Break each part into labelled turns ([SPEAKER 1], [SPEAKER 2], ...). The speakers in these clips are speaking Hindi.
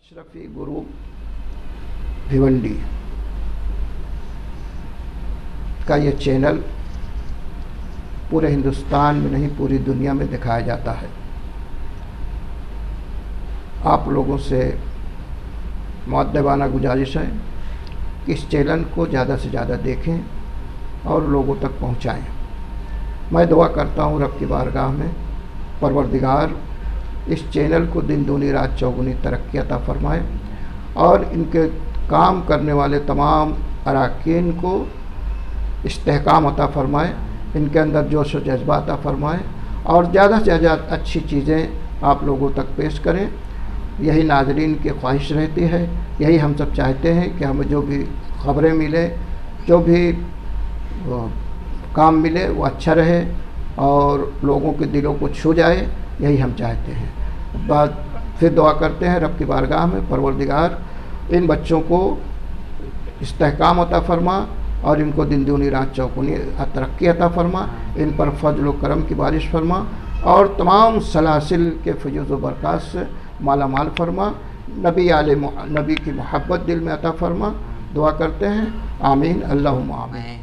[SPEAKER 1] अशरफी ग्रुप भिवंडी का ये चैनल पूरे हिंदुस्तान में नहीं पूरी दुनिया में दिखाया जाता है। आप लोगों से मुअद्दबाना गुजारिश है कि इस चैनल को ज़्यादा से ज़्यादा देखें और लोगों तक पहुंचाएं। मैं दुआ करता हूं रब की बारगाह में परवरदिगार इस चैनल को दिन दूनी रात चौगुनी तरक्की अता फरमाए और इनके काम करने वाले तमाम अरकान को इस्तेहकाम अता फरमाए, इनके अंदर जोश व जज्बा अता फरमाए और ज़्यादा से ज़्यादा अच्छी चीज़ें आप लोगों तक पेश करें। यही नाज़रीन की ख्वाहिश रहती है, यही हम सब चाहते हैं कि हमें जो भी ख़बरें मिले, जो भी काम मिले वो अच्छा रहे और लोगों के दिलों को छू जाए, यही हम चाहते हैं। बाद फिर दुआ करते हैं रब की बारगाह में परवरदिगार इन बच्चों को इस्तेहकाम अता फरमा और इनको दिन दूनी रात चौगुनी तरक्की अता फरमा, इन पर फजल व करम की बारिश फरमा और तमाम सलासिल के फयूज़ व बरक़ात से माला माल फरमा। नबी की मोहब्बत दिल में अता फरमा। दुआ करते हैं, आमीन अल्लाहुम्मा आमीन।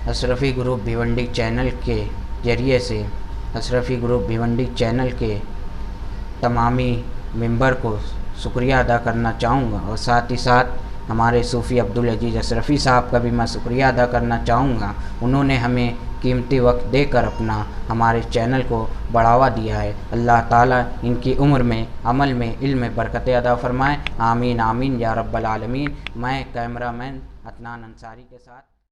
[SPEAKER 2] अशरफी ग्रुप भिवंडी चैनल के ज़रिए से अशरफी ग्रुप भिवंडी चैनल के तमामी मेंबर को शुक्रिया अदा करना चाहूँगा और साथ ही साथ हमारे सूफ़ी अब्दुल अजीज़ अशरफी साहब का भी मैं शुक्रिया अदा करना चाहूँगा। उन्होंने हमें कीमती वक्त देकर अपना हमारे चैनल को बढ़ावा दिया है। अल्लाह ताला इनकी उम्र में, अमल में, इल्म में बरकतें अदा फरमाएँ। आमीन आमीन या रब्बल आलमीन। मैं कैमरामैन अदनान अंसारी के साथ